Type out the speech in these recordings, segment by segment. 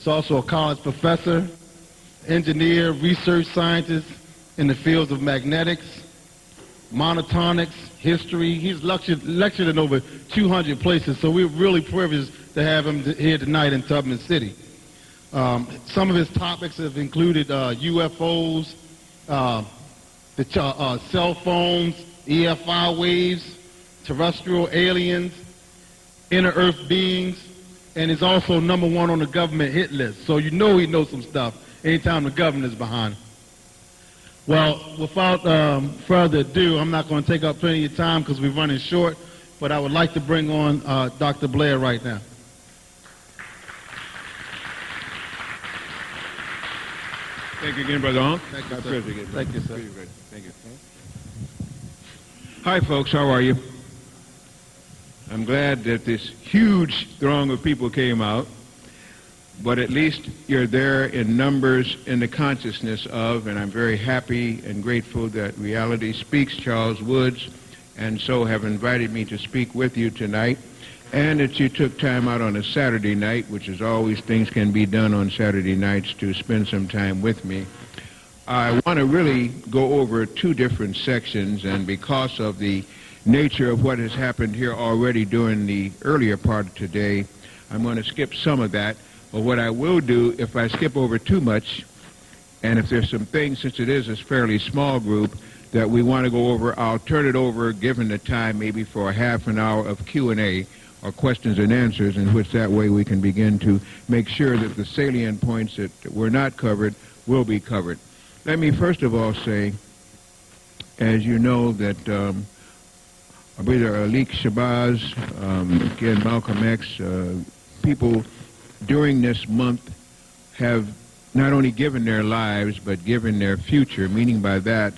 He's also a college professor, engineer, research scientist in the fields of magnetics, monotonics, history. He's lectured in over 200 places, so we're really privileged to have him here tonight in Tubman City. Some of his topics have included UFOs, cell phones, EFI waves, terrestrial aliens, inner Earth beings, and is also #1 on the government hit list. So you know he knows some stuff anytime the government is behind him. Well, without further ado, I'm not going to take up plenty of time because we're running short, but I would like to bring on Dr. Blair right now. Thank you again, Brother Hong. Thank you, sir. Thank you, sir. Thank you. Hi, folks. How are you? I'm glad that this huge throng of people came out, but at least you're there in numbers in the consciousness of, and I'm very happy and grateful that Reality Speaks Charles Woods and so have invited me to speak with you tonight, and that you took time out on a Saturday night, which is always things can be done on Saturday nights, to spend some time with me. I want to really go over two different sections, and because of the nature of what has happened here already during the earlier part of today, I'm going to skip some of that. But what I will do, if I skip over too much, and if there's some things, since it is a fairly small group, that we want to go over, I'll turn it over, given the time, maybe for a half an hour of Q&A, or questions and answers, in which that way we can begin to make sure that the salient points that were not covered will be covered. Let me first of all say, as you know, that Brother Alik Shabazz, again Malcolm X, people during this month have not only given their lives, but given their future, meaning by that,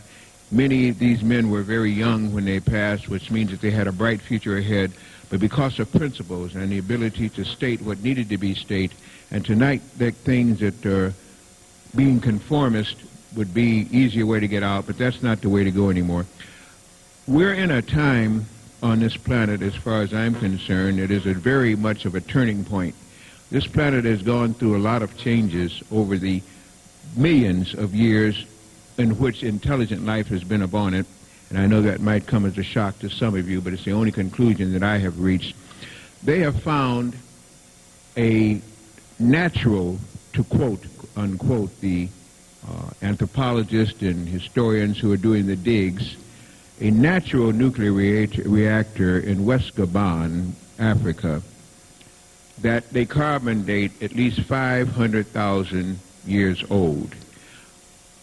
many of these men were very young when they passed, which means that they had a bright future ahead, but because of principles and the ability to state what needed to be stated, and tonight that things that are being conformist would be easier way to get out, but that's not the way to go anymore. We're in a time on this planet, as far as I'm concerned, it is a very much of a turning point. This planet has gone through a lot of changes over the millions of years in which intelligent life has been upon it, and I know that might come as a shock to some of you, but it's the only conclusion that I have reached. They have found a natural, to quote, unquote, the anthropologists and historians who are doing the digs, a natural nuclear reactor in West Gabon, Africa, that they carbon date at least 500,000 years old.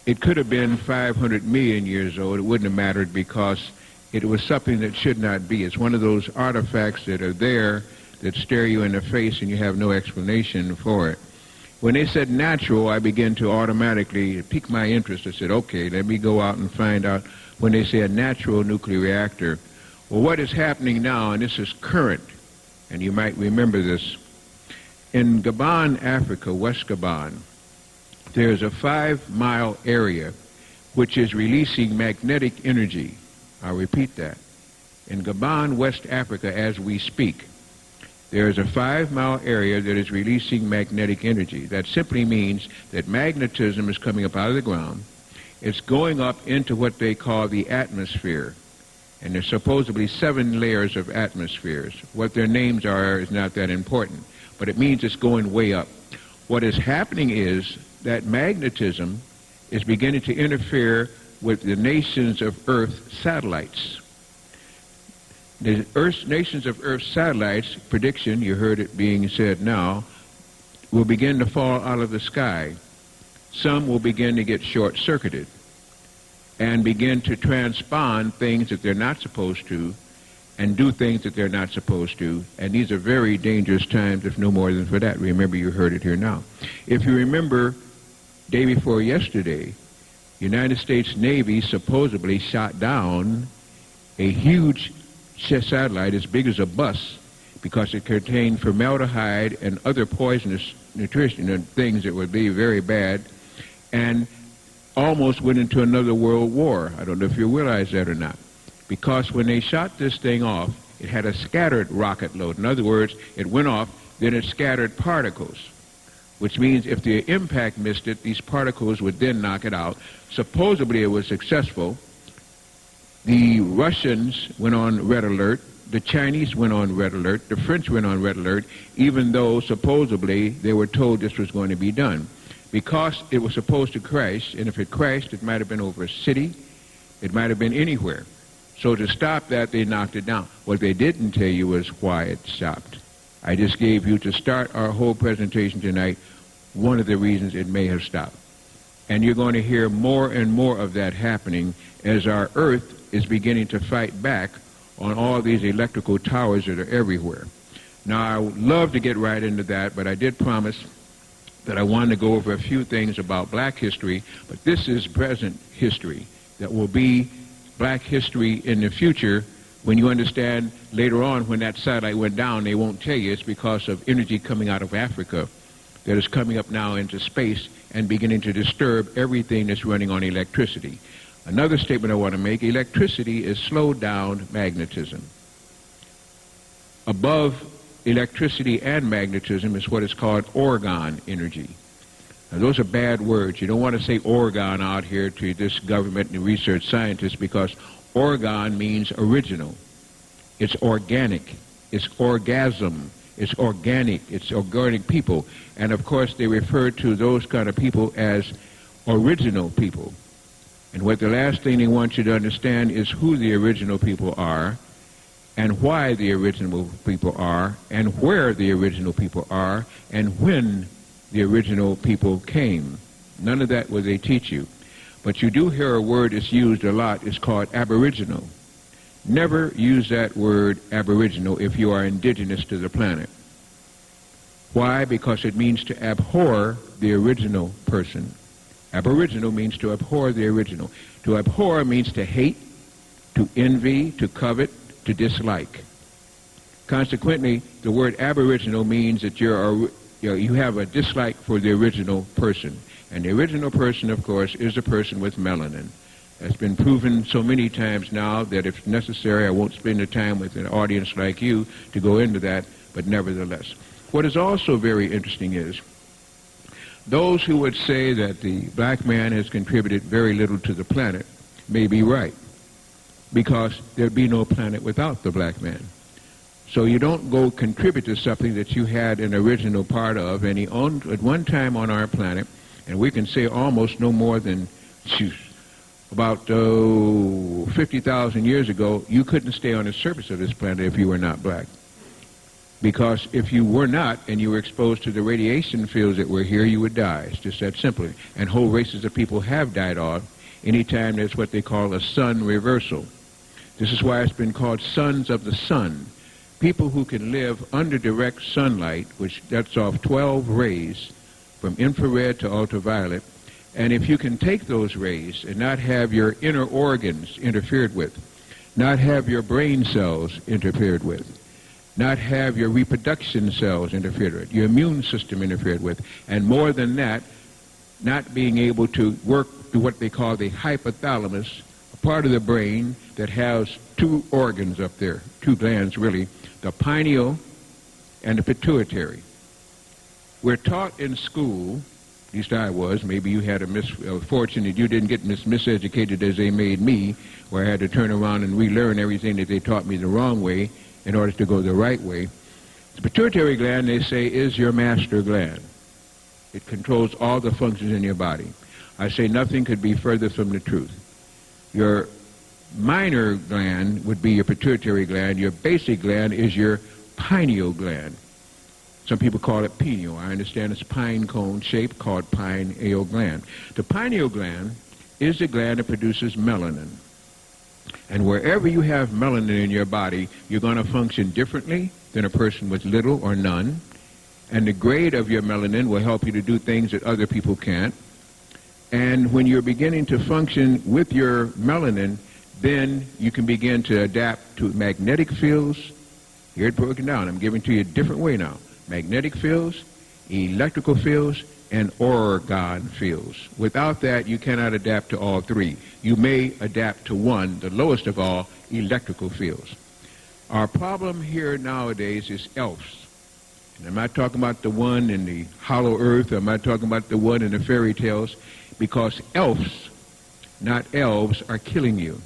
It could have been 500 million years old. It wouldn't have mattered because it was something that should not be. It's one of those artifacts that are there that stare you in the face and you have no explanation for it. When they said natural, I began to automatically pique my interest. I said, okay, let me go out and find out when they say a natural nuclear reactor. Well, what is happening now, and this is current, and you might remember this, in Gabon, Africa, West Gabon, there's a 5-mile area which is releasing magnetic energy. I'll repeat that. In Gabon, West Africa, as we speak, there is a 5-mile area that is releasing magnetic energy. That simply means that magnetism is coming up out of the ground. It's going up into what they call the atmosphere. And there's supposedly 7 layers of atmospheres. What their names are is not that important, but it means it's going way up. What is happening is that magnetism is beginning to interfere with the nations of Earth satellites. The nations of Earth satellites, prediction, you heard it being said now, will begin to fall out of the sky. Some will begin to get short-circuited and begin to transpond things that they're not supposed to and do things that they're not supposed to. And these are very dangerous times, if no more than for that. Remember, you heard it here now. If you remember, day before yesterday, United States Navy supposedly shot down a huge satellite as big as a bus because it contained formaldehyde and other poisonous nutrition and things that would be very bad, and almost went into another world war. I don't know if you realize that or not. Because when they shot this thing off, it had a scattered rocket load. In other words, it went off, then it scattered particles. which means if the impact missed it, these particles would then knock it out. Supposedly it was successful. The Russians went on red alert. The Chinese went on red alert. The French went on red alert, even though supposedly they were told this was going to be done. Because it was supposed to crash, and if it crashed, it might have been over a city. It might have been anywhere. So to stop that, they knocked it down. What they didn't tell you was why it stopped. I just gave you, to start our whole presentation tonight, one of the reasons it may have stopped. And you're going to hear more and more of that happening as our Earth is beginning to fight back on all these electrical towers that are everywhere. Now, I would love to get right into that, but I did promise that I wanted to go over a few things about black history, but this is present history that will be black history in the future. When you understand later on, when that satellite went down, they won't tell you it's because of energy coming out of Africa that is coming up now into space and beginning to disturb everything that's running on electricity. Another statement I want to make: electricity is slowed down magnetism. Above electricity and magnetism is what is called orgone energy. Now, those are bad words. You don't want to say orgone out here to this government and research scientists, because orgone means original. It's organic. It's orgasm. It's organic. It's organic people. And of course, they refer to those kind of people as original people. And what the last thing they want you to understand is who the original people are, and why the original people are, and where the original people are, and when the original people came. None of that will they teach you. But you do hear a word that's used a lot. It's called aboriginal. Never use that word aboriginal if you are indigenous to the planet. Why? Because it means to abhor the original person. Aboriginal means to abhor the original. To abhor means to hate, to envy, to covet, to dislike. Consequently, the word aboriginal means that you have a dislike for the original person. And the original person, of course, is a person with melanin. It's been proven so many times now that if necessary, I won't spend the time with an audience like you to go into that, but nevertheless. What is also very interesting is those who would say that the black man has contributed very little to the planet may be right, because there'd be no planet without the black man. So you don't go contribute to something that you had an original part of, and he owned at one time on our planet, and we can say almost no more than about 50,000 years ago, you couldn't stay on the surface of this planet if you were not black. Because if you were not, and you were exposed to the radiation fields that were here, you would die. It's just that simple. And whole races of people have died off anytime there's what they call a sun reversal. This is why it's been called sons of the sun. People who can live under direct sunlight, which that's off 12 rays, from infrared to ultraviolet, and if you can take those rays and not have your inner organs interfered with, not have your brain cells interfered with, not have your reproduction cells interfered with, your immune system interfered with, and more than that, not being able to work through what they call the hypothalamus, a part of the brain that has two organs up there, two glands really, the pineal and the pituitary. We're taught in school, at least I was, maybe you had a misfortune that you didn't get miseducated as they made me, where I had to turn around and relearn everything that they taught me the wrong way in order to go the right way. The pituitary gland, they say, is your master gland. It controls all the functions in your body. I say nothing could be further from the truth. Your minor gland would be your pituitary gland. Your basic gland is your pineal gland. Some people call it pineal. I understand it's pine cone shape, called pineal gland. The pineal gland is the gland that produces melanin. And wherever you have melanin in your body, you're going to function differently than a person with little or none. And the grade of your melanin will help you to do things that other people can't. And when you're beginning to function with your melanin, then you can begin to adapt to magnetic fields. Here it's broken down. I'm giving it to you a different way now. Magnetic fields, electrical fields, and orgone fields. Without that, you cannot adapt to all three. You may adapt to one, the lowest of all, electrical fields. Our problem here nowadays is ELFs. And I'm not talking about the one in the hollow earth. I'm not talking about the one in the fairy tales, because elves, not elves, are killing you.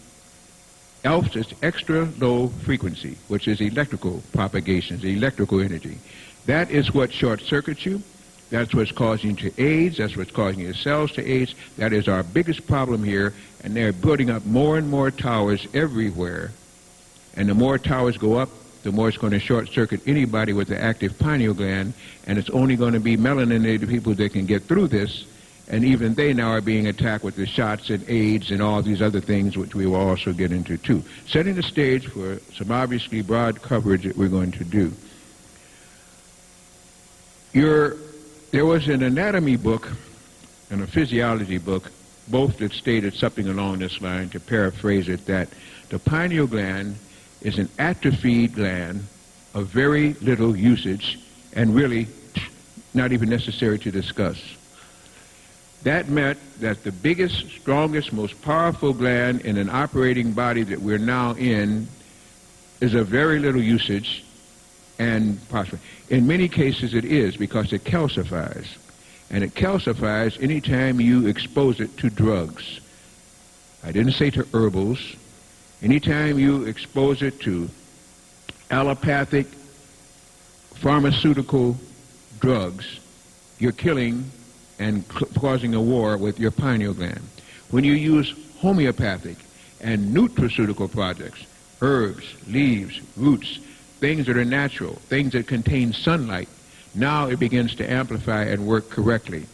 Elves is extra low frequency, which is electrical propagations, electrical energy. That is what short-circuits you. That's what's causing you to AIDS. That's what's causing your cells to AIDS. That is our biggest problem here, and they're building up more and more towers everywhere. And the more towers go up, the more it's going to short-circuit anybody with an active pineal gland, and it's only going to be melanated people that can get through this, and even they now are being attacked with the shots and AIDS and all these other things, which we will also get into too. Setting the stage for some obviously broad coverage that we're going to do. There was an anatomy book and a physiology book, both that stated something along this line, to paraphrase it, that the pineal gland is an atrophied gland of very little usage and really not even necessary to discuss. That meant that the biggest, strongest, most powerful gland in an operating body that we're now in is of very little usage, and possibly, in many cases it is, because it calcifies. And it calcifies anytime you expose it to drugs. I didn't say to herbals. Anytime you expose it to allopathic, pharmaceutical drugs, you're killing and causing a war with your pineal gland. When you use homeopathic and nutraceutical products, herbs, leaves, roots, things that are natural, things that contain sunlight, now it begins to amplify and work correctly.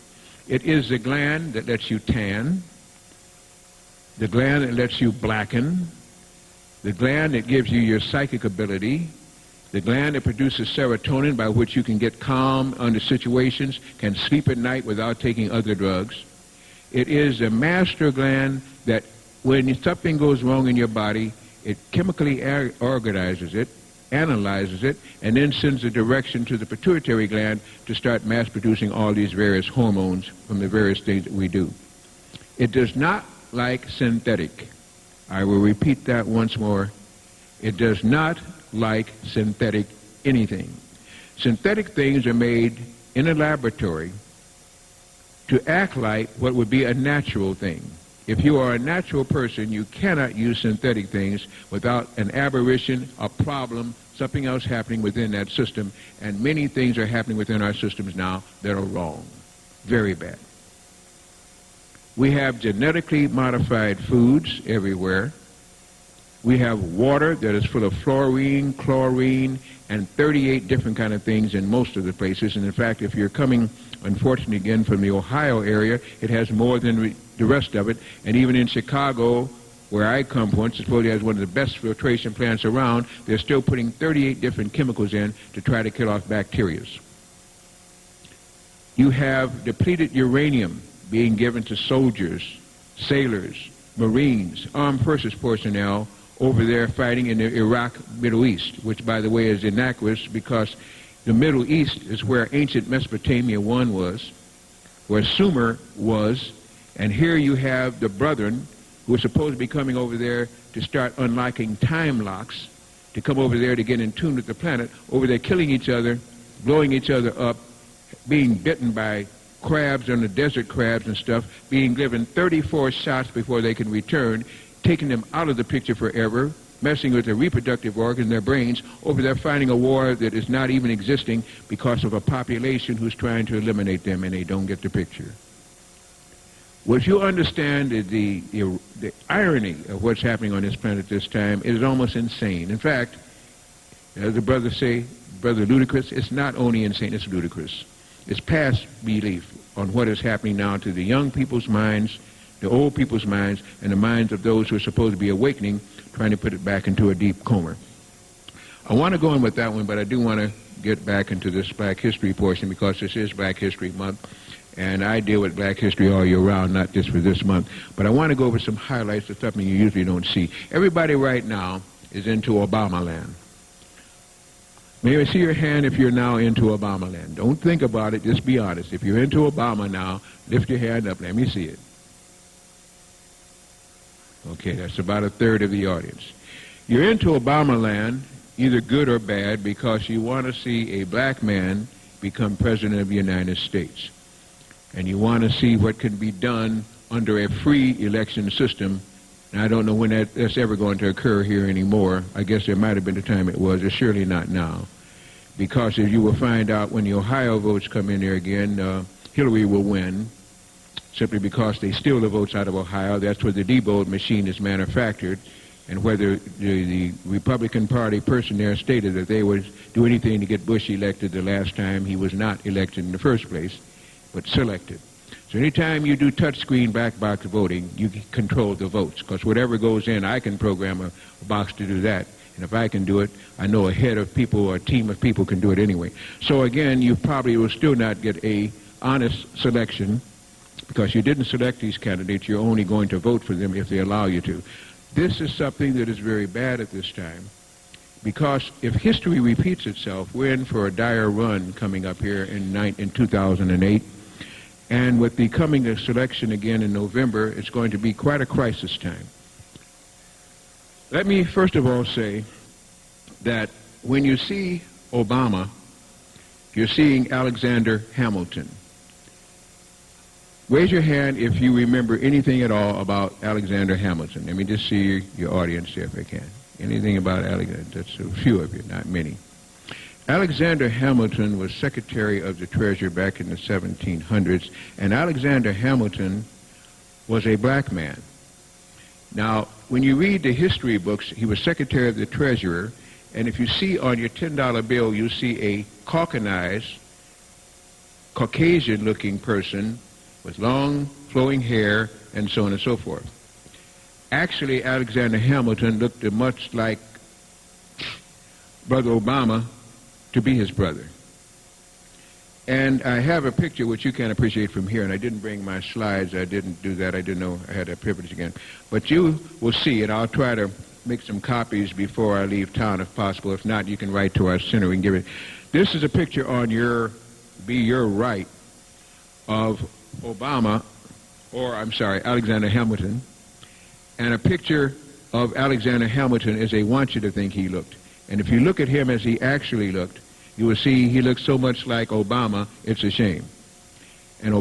It is the gland that lets you tan, the gland that lets you blacken, the gland that gives you your psychic ability, the gland that produces serotonin by which you can get calm under situations, can sleep at night without taking other drugs. It is a master gland that when something goes wrong in your body, it chemically organizes it, analyzes it, and then sends a direction to the pituitary gland to start mass producing all these various hormones from the various things that we do. It does not like synthetic. I will repeat that once more. It does not like synthetic anything. Synthetic things are made in a laboratory to act like what would be a natural thing. If you are a natural person, you cannot use synthetic things without an aberration, a problem, something else happening within that system, and many things are happening within our systems now that are wrong. Very bad. We have genetically modified foods everywhere. We have water that is full of fluorine, chlorine, and 38 different kind of things in most of the places. And in fact, if you're coming, unfortunately, again from the Ohio area, it has more than the rest of it. And even in Chicago, where I come from, which supposedly has one of the best filtration plants around, they're still putting 38 different chemicals in to try to kill off bacteria. You have depleted uranium being given to soldiers, sailors, Marines, armed forces personnel over there fighting in the Iraq, Middle East, which, by the way, is innocuous because the Middle East is where ancient Mesopotamia I was, where Sumer was, and here you have the brethren who are supposed to be coming over there to start unlocking time locks, to come over there to get in tune with the planet, over there killing each other, blowing each other up, being bitten by crabs on the desert crabs and stuff, being given 34 shots before they can return, taking them out of the picture forever, messing with their reproductive organs, their brains, over there fighting a war that is not even existing because of a population who's trying to eliminate them, and they don't get the picture. What you understand is the irony of what's happening on this planet this time is almost insane. In fact, as the brothers say, Brother Ludicrous, it's not only insane, it's ludicrous. It's past belief on what is happening now to the young people's minds, the old people's minds, and the minds of those who are supposed to be awakening, trying to put it back into a deep coma. I want to go in with that one, but I do want to get back into this Black History portion because this is Black History Month, and I deal with Black history all year round, not just for this month. But I want to go over some highlights of something you usually don't see. Everybody right now is into Obama land. May I see your hand if you're now into Obama land? Don't think about it, just be honest. If you're into Obama now, lift your hand up. Let me see it. Okay, that's about a third of the audience. You're into Obama land, either good or bad, because you want to see a black man become president of the United States. And you want to see what can be done under a free election system. And I don't know when that's ever going to occur here anymore. I guess there might have been a time it was. It's surely not now. Because as you will find out when the Ohio votes come in there again, Hillary will win, simply because they steal the votes out of Ohio. That's where the D-vote machine is manufactured. And whether the Republican Party person there stated that they would do anything to get Bush elected the last time, he was not elected in the first place, but selected. So anytime you do touchscreen black box voting, you control the votes, because whatever goes in, I can program a box to do that. And if I can do it, I know a head of people or a team of people can do it anyway. So again, you probably will still not get a honest selection, because you didn't select these candidates. You're only going to vote for them if they allow you to. This is something that is very bad at this time, because if history repeats itself, we're in for a dire run coming up here in 2008. And with the coming selection again in November, it's going to be quite a crisis time. Let me first of all say that when you see Obama, you're seeing Alexander Hamilton. Raise your hand if you remember anything at all about Alexander Hamilton. Let me just see your audience here if I can. Anything about Alexander? That's a few of you, not many. Alexander Hamilton was Secretary of the Treasury back in the 1700s, and Alexander Hamilton was a black man. Now, when you read the history books, he was Secretary of the Treasury, and if you see on your $10 bill, you see a caucanized, Caucasian-looking person with long, flowing hair, and so on and so forth. Actually, Alexander Hamilton looked much like Brother Obama to be his brother. And I have a picture which you can appreciate from here, and I didn't bring my slides. I didn't do that. I didn't know I had that privilege again. But you will see it. I'll try to make some copies before I leave town if possible. If not, you can write to our center. We can give it. This is a picture on your right of Obama, or I'm sorry, Alexander Hamilton. And a picture of Alexander Hamilton as they want you to think he looked. And if you look at him as he actually looked, you will see he looks so much like Obama, it's a shame. And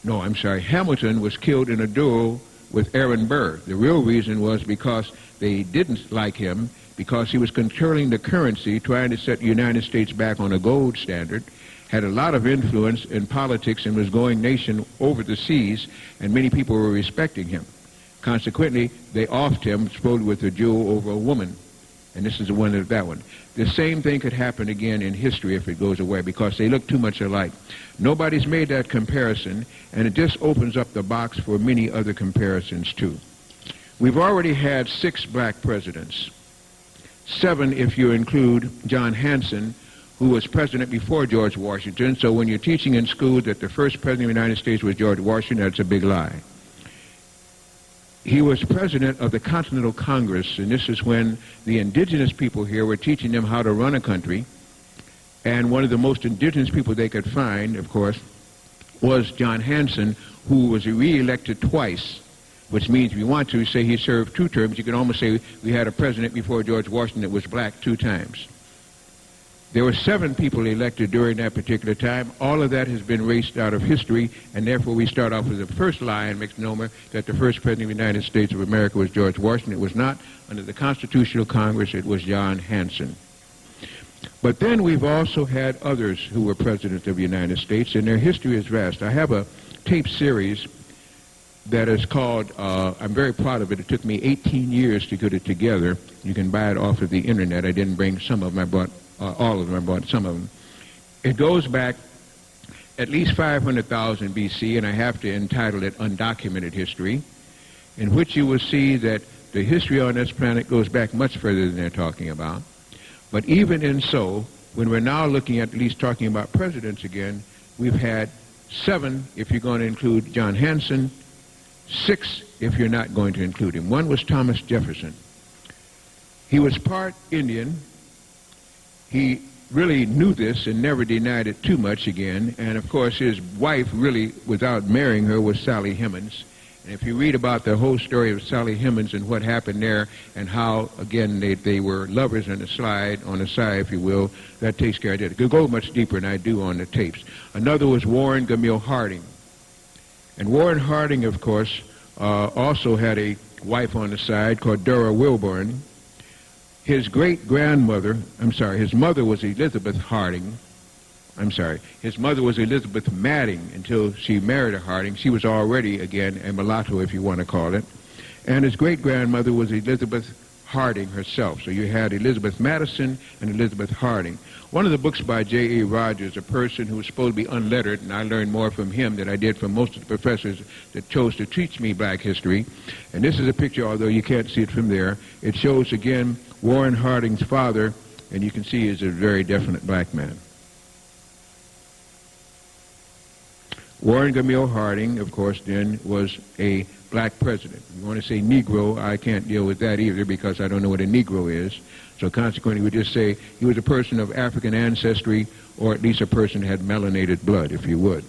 Hamilton was killed in a duel with Aaron Burr. The real reason was because they didn't like him, because he was controlling the currency, trying to set the United States back on a gold standard, had a lot of influence in politics, and was going nation over the seas, and many people were respecting him. Consequently, they offed him, supposedly with a duel over a woman. And this is the one that one. The same thing could happen again in history if it goes away, because they look too much alike. Nobody's made that comparison, and it just opens up the box for many other comparisons too. We've already had 6 black presidents. 7 if you include John Hanson, who was president before George Washington. So when you're teaching in school that the first president of the United States was George Washington, that's a big lie. He was president of the Continental Congress, and this is when the indigenous people here were teaching them how to run a country. And one of the most indigenous people they could find, of course, was John Hanson, who was re-elected twice, which means if you want to say he served 2 terms, you can almost say we had a president before George Washington that was black 2 times. There were 7 people elected during that particular time. All of that has been erased out of history, and therefore we start off with the first lie in misnomer that the first president of the United States of America was George Washington. It was not. Under the Constitutional Congress, it was John Hanson. But then we've also had others who were presidents of the United States, and their history is vast. I have a tape series that is called, I'm very proud of it. It took me 18 years to get it together. You can buy it off of the internet. I didn't bring some of them. I brought all of them. I brought some of them. It goes back at least 500,000 BC, and I have to entitle it Undocumented History, in which you will see that the history on this planet goes back much further than they're talking about. But even in so, when we're now looking at least talking about presidents again, we've had 7 if you're going to include John Hanson, 6 if you're not going to include him. One was Thomas Jefferson. He was part Indian. He really knew this and never denied it too much again. And, of course, his wife really, without marrying her, was Sally Hemings. And if you read about the whole story of Sally Hemings and what happened there and how, again, they were lovers on the side, if you will, that takes care of it. It could go much deeper than I do on the tapes. Another was Warren Gamil Harding. And Warren Harding, of course, also had a wife on the side called Dora Wilburn. His mother was Elizabeth Harding. His mother was Elizabeth Madding until she married a Harding. She was already, again, a mulatto, if you want to call it. And his great-grandmother was Elizabeth Harding herself. So you had Elizabeth Madison and Elizabeth Harding. One of the books by J.A. Rogers, a person who was supposed to be unlettered, and I learned more from him than I did from most of the professors that chose to teach me black history. And this is a picture, although you can't see it from there. It shows, again, Warren Harding's father, and you can see he's a very definite black man. Warren Gamil Harding, of course, then was a black president. If you want to say Negro, I can't deal with that either because I don't know what a Negro is. So consequently, we just say he was a person of African ancestry, or at least a person who had melanated blood, if you would.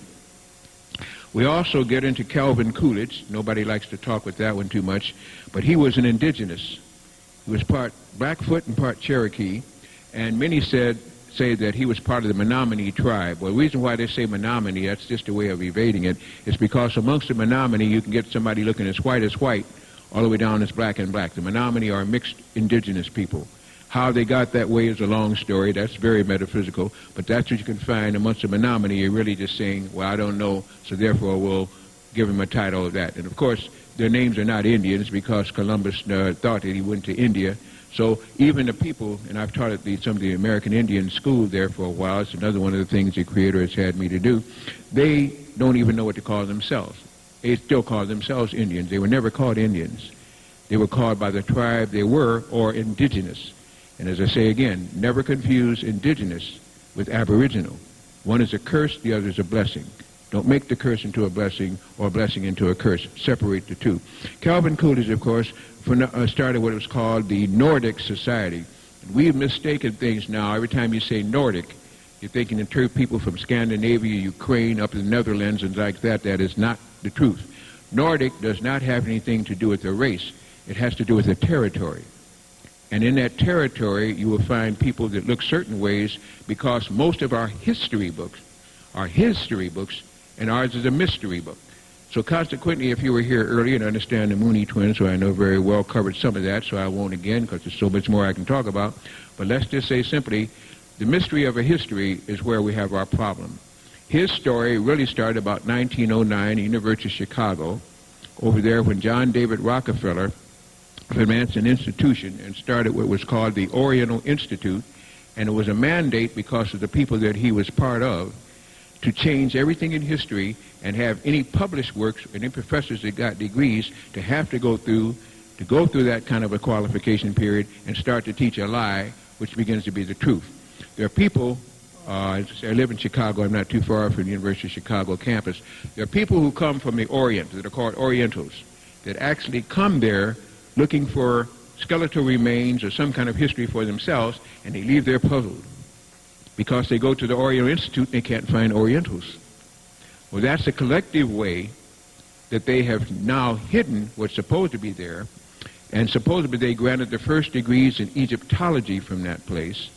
We also get into Calvin Coolidge. Nobody likes to talk with that one too much, but he was an indigenous. He was part Blackfoot and part Cherokee, and many say that he was part of the Menominee tribe. Well, the reason why they say Menominee, that's just a way of evading it, is because amongst the Menominee you can get somebody looking as white, all the way down as black and black. The Menominee are mixed indigenous people. How they got that way is a long story. That's very metaphysical, but that's what you can find amongst the Menominee. You're really just saying, well, I don't know, so therefore we'll give him a title of that. And of course, their names are not Indians because Columbus thought that he went to India. So even the people, and I've taught at some of the American Indian school there for a while, it's another one of the things the Creator has had me to do, they don't even know what to call themselves. They still call themselves Indians. They were never called Indians. They were called by the tribe they were, or indigenous. And as I say again, never confuse indigenous with aboriginal. One is a curse, the other is a blessing. Don't make the curse into a blessing or a blessing into a curse. Separate the two. Calvin Coolidge, of course, started what was called the Nordic Society. We've mistaken things now. Every time you say Nordic, you're thinking in terms of people from Scandinavia, Ukraine, up in the Netherlands, and like that. That is not the truth. Nordic does not have anything to do with the race. It has to do with the territory. And in that territory, you will find people that look certain ways because most of our history books are history books, and ours is a mystery book. So consequently, if you were here earlier and understand the Mooney twins, who I know very well covered some of that, so I won't again because there's so much more I can talk about. But let's just say simply, the mystery of a history is where we have our problem. His story really started about 1909 at the University of Chicago, over there when John David Rockefeller advanced an institution and started what was called the Oriental Institute, and it was a mandate because of the people that he was part of to change everything in history and have any published works, any professors that got degrees to have to go through that kind of a qualification period and start to teach a lie, which begins to be the truth. There are people, I live in Chicago, I'm not too far from the University of Chicago campus. There are people who come from the Orient that are called Orientals that actually come there looking for skeletal remains or some kind of history for themselves, and they leave there puzzled because they go to the Oriental Institute and they can't find Orientals. Well, that's a collective way that they have now hidden what's supposed to be there, and supposedly they granted the first degrees in Egyptology from that place,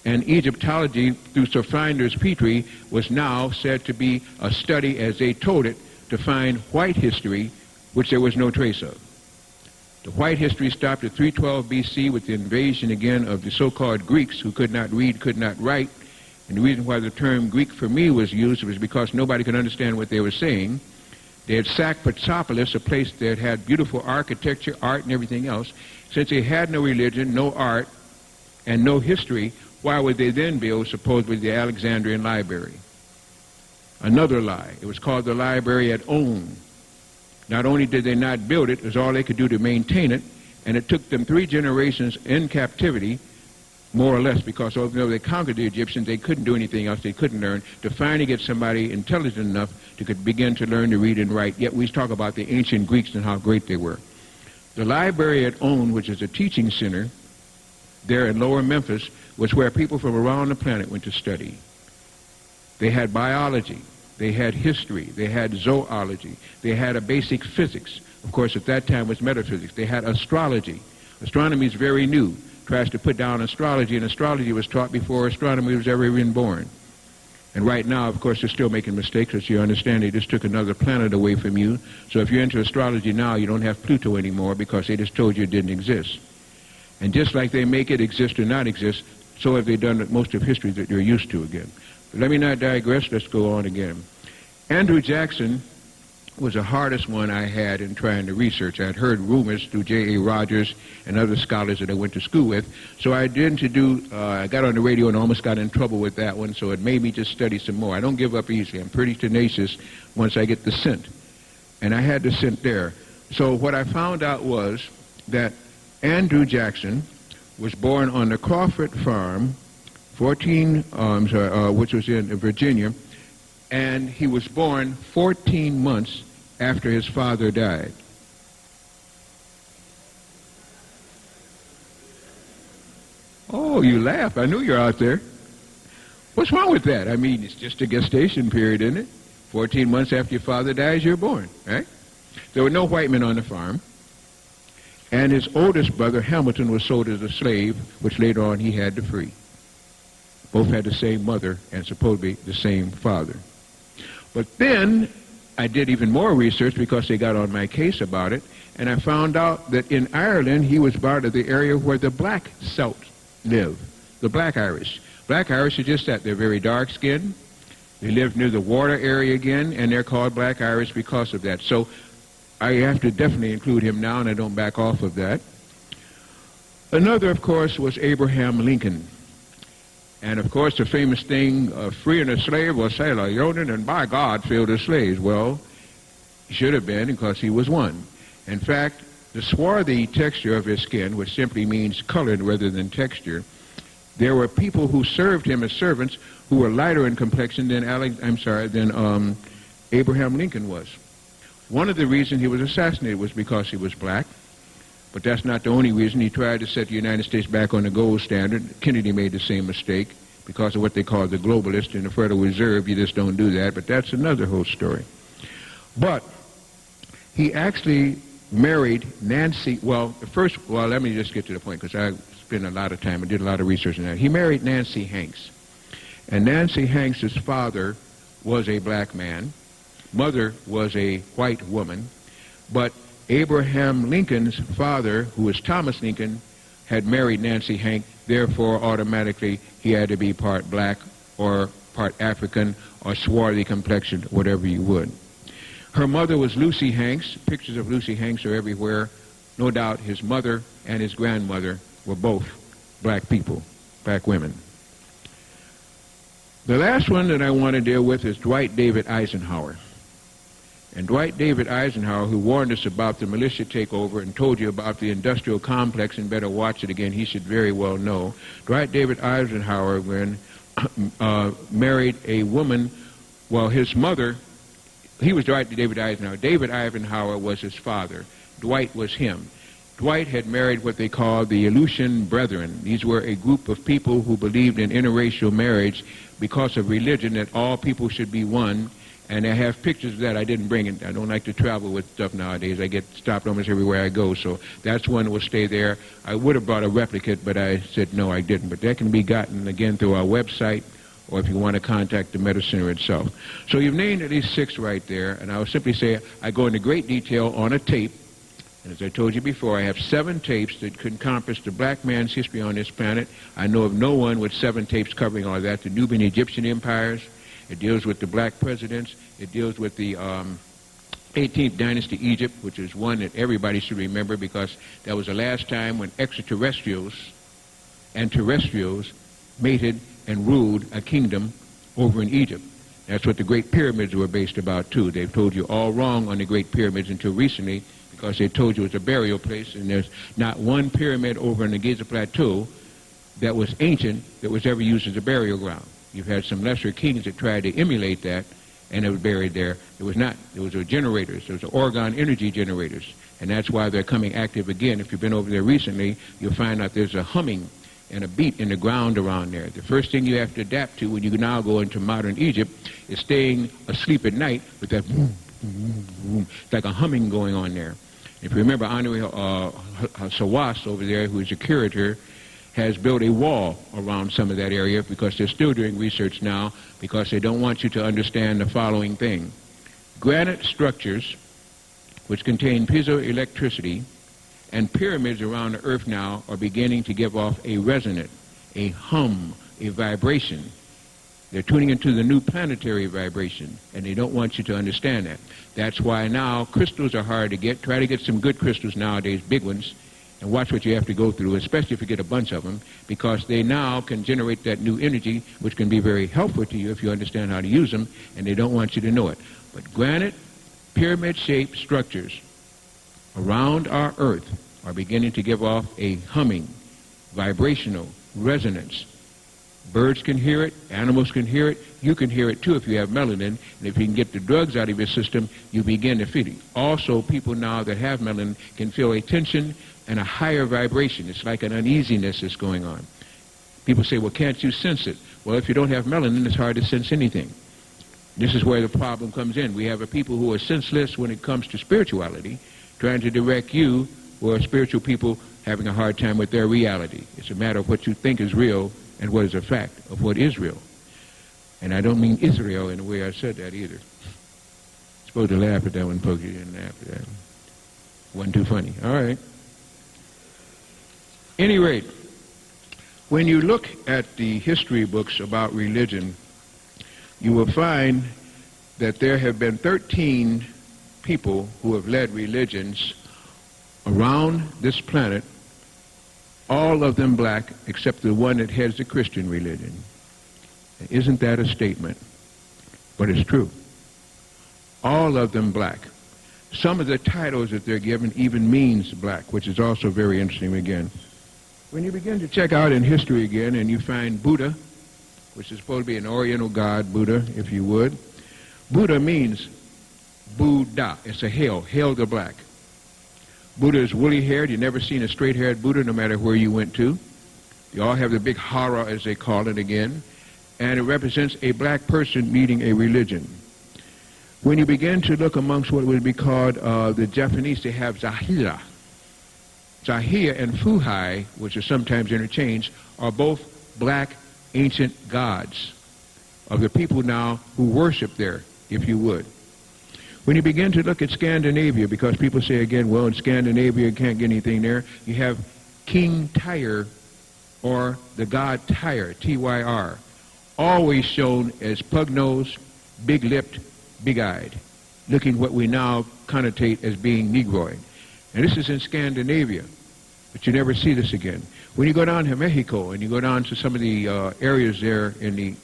and Egyptology, through Sir Flinders Petrie, was now said to be a study, as they told it, to find white history, which there was no trace of. The white history stopped at 312 BC with the invasion again of the so-called Greeks who could not read, could not write. And the reason why the term Greek for me was used was because nobody could understand what they were saying. They had sacked Persepolis, a place that had beautiful architecture, art, and everything else. Since they had no religion, no art, and no history, why would they then build supposedly the Alexandrian Library? Another lie. It was called the Library at On. Not only did they not build it, it was all they could do to maintain it, and it took them 3 generations in captivity, more or less, because although they conquered the Egyptians, they couldn't do anything else, they couldn't learn, to finally get somebody intelligent enough to could begin to learn to read and write. Yet we talk about the ancient Greeks and how great they were. The Library at On, which is a teaching center there in Lower Memphis, was where people from around the planet went to study. They had biology. they had history, they had zoology, they had a basic physics. Of course, at that time was metaphysics. They had astrology. Astronomy is very new. Tries to put down astrology, and astrology was taught before astronomy was ever even born. And right now, of course, they're still making mistakes, as you understand. They just took another planet away from you. So if you're into astrology now, you don't have Pluto anymore because they just told you it didn't exist. And just like they make it exist or not exist, so have they done most of history that you're used to again. But let me not digress. Let's go on again. Andrew Jackson was the hardest one I had in trying to research. I had heard rumors through J.A. Rogers and other scholars that I went to school with. So I I got on the radio and almost got in trouble with that one, so it made me just study some more. I don't give up easily. I'm pretty tenacious once I get the scent. And I had the scent there. So what I found out was that Andrew Jackson was born on the Crawford Farm, which was in Virginia, and he was born 14 months after his father died. Oh, you laugh. I knew you're out there. What's wrong with that? I mean, it's just a gestation period, isn't it? 14 months after your father dies, you're born, right? There were no white men on the farm. And his oldest brother, Hamilton, was sold as a slave, which later on he had to free. Both had the same mother and supposedly the same father. But then I did even more research because they got on my case about it, and I found out that in Ireland he was part of the area where the black Celts live, the black Irish. Black Irish are just that. They're very dark-skinned. They live near the water area again, and they're called black Irish because of that. So I have to definitely include him now, and I don't back off of that. Another, of course, was Abraham Lincoln. And, of course, the famous thing, freeing a slave or sailor, Yoden, and by God, filled the slaves. Well, he should have been because he was one. In fact, the swarthy texture of his skin, which simply means colored rather than texture, there were people who served him as servants who were lighter in complexion than Abraham Lincoln was. One of the reasons he was assassinated was because he was black. But that's not the only reason. He tried to set the United States back on the gold standard. Kennedy made the same mistake because of what they call the globalists in the Federal Reserve. You just don't do that, but that's another whole story. But he actually married Nancy, let me just get to the point because I spent a lot of time, I did a lot of research on that. He married Nancy Hanks. And Nancy Hanks' father was a black man. Mother was a white woman. But Abraham Lincoln's father, who was Thomas Lincoln, had married Nancy Hanks, therefore automatically he had to be part black or part African or swarthy complexion, whatever you would. Her mother was Lucy Hanks. Pictures of Lucy Hanks are everywhere. No doubt his mother and his grandmother were both black people, black women. The last one that I want to deal with is Dwight David Eisenhower. And Dwight David Eisenhower, who warned us about the militia takeover and told you about the industrial complex and better watch it again, he should very well know. Dwight David Eisenhower married a woman, his mother, he was Dwight David Eisenhower. David Eisenhower was his father. Dwight was him. Dwight had married what they called the Aleutian Brethren. These were a group of people who believed in interracial marriage because of religion, that all people should be one. And I have pictures of that. I didn't bring it. I don't like to travel with stuff nowadays. I get stopped almost everywhere I go. So that's one that will stay there. I would have brought a replicate, but I said no, I didn't. But that can be gotten, again, through our website, or if you want to contact the Medical Center itself. So you've named at least 6 right there. And I will simply say I go into great detail on a tape. And as I told you before, I have 7 tapes that could encompass the black man's history on this planet. I know of no one with 7 tapes covering all that. The Nubian Egyptian empires. It deals with the black presidents. It deals with the 18th dynasty Egypt, which is one that everybody should remember because that was the last time when extraterrestrials and terrestrials mated and ruled a kingdom over in Egypt. That's what the Great Pyramids were based about, too. They've told you all wrong on the Great Pyramids until recently because they told you it was a burial place, and there's not one pyramid over in the Giza Plateau that was ancient that was ever used as a burial ground. You've had some lesser kings that tried to emulate that, and it was buried there. It was not. There was generators. There was Oregon energy generators, and that's why they're coming active again. If you've been over there recently, you'll find out there's a humming and a beat in the ground around there. The first thing you have to adapt to when you now go into modern Egypt is staying asleep at night with that boom, boom, boom. It's like a humming going on there. If you remember, Andre Sawas over there, who is a curator, has built a wall around some of that area because they're still doing research now because they don't want you to understand the following thing. Granite structures, which contain piezoelectricity, and pyramids around the earth now are beginning to give off a resonant, a hum, a vibration. They're tuning into the new planetary vibration, and they don't want you to understand that. That's why now crystals are hard to get. Try to get some good crystals nowadays, big ones, and watch what you have to go through, especially if you get a bunch of them, because they now can generate that new energy, which can be very helpful to you if you understand how to use them, and they don't want you to know it. But granite, pyramid-shaped structures around our earth are beginning to give off a humming, vibrational resonance. Birds can hear it, animals can hear it, you can hear it too if you have melanin, and if you can get the drugs out of your system, you begin to feel it. Also, people now that have melanin can feel a tension and a higher vibration. It's like an uneasiness that's going on. People say, well, can't you sense it? Well, if you don't have melanin, it's hard to sense anything. This is where the problem comes in. We have a people who are senseless when it comes to spirituality, trying to direct you, who are spiritual people having a hard time with their reality. It's a matter of what you think is real and what is a fact of what is real. And I don't mean Israel in the way I said that either. You're supposed to laugh at that one, folks. You didn't laugh at that. Wasn't too funny. All right. Any rate, when you look at the history books about religion, you will find that there have been 13 people who have led religions around this planet, all of them black, except the one that heads the Christian religion. Isn't that a statement? But it's true. All of them black. Some of the titles that they're given even means black, which is also very interesting again. When you begin to check out in history again and you find Buddha, which is supposed to be an Oriental god, Buddha, if you would. Buddha means Buddha. It's a hail the black. Buddha is woolly-haired. You've never seen a straight-haired Buddha, no matter where you went to. They all have the big hara, as they call it again, and it represents a black person leading a religion. When you begin to look amongst what would be called the Japanese, they have Zahira. Zahia and Fuhai, which are sometimes interchanged, are both black ancient gods of the people now who worship there, if you would. When you begin to look at Scandinavia, because people say again, well, in Scandinavia you can't get anything there, you have King Tyr, or the god Tyr, T-Y-R, always shown as pug-nosed, big-lipped, big-eyed, looking what we now connotate as being Negroid. And this is in Scandinavia, but you never see this again. When you go down to Mexico and you go down to some of the areas there in the,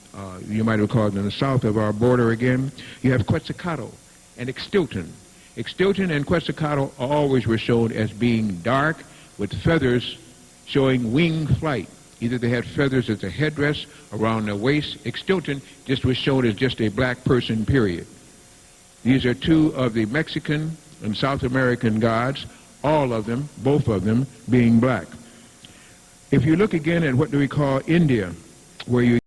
you might have called in the south of our border again, you have Quetzalcoatl and Ixtilton. Ixtilton and Quetzalcoatl always were shown as being dark with feathers showing wing flight. Either they had feathers as a headdress around their waist. Ixtilton just was shown as just a black person, period. These are two of the Mexican and South American gods, all of them, both of them, being black. If you look again at what do we call India, where you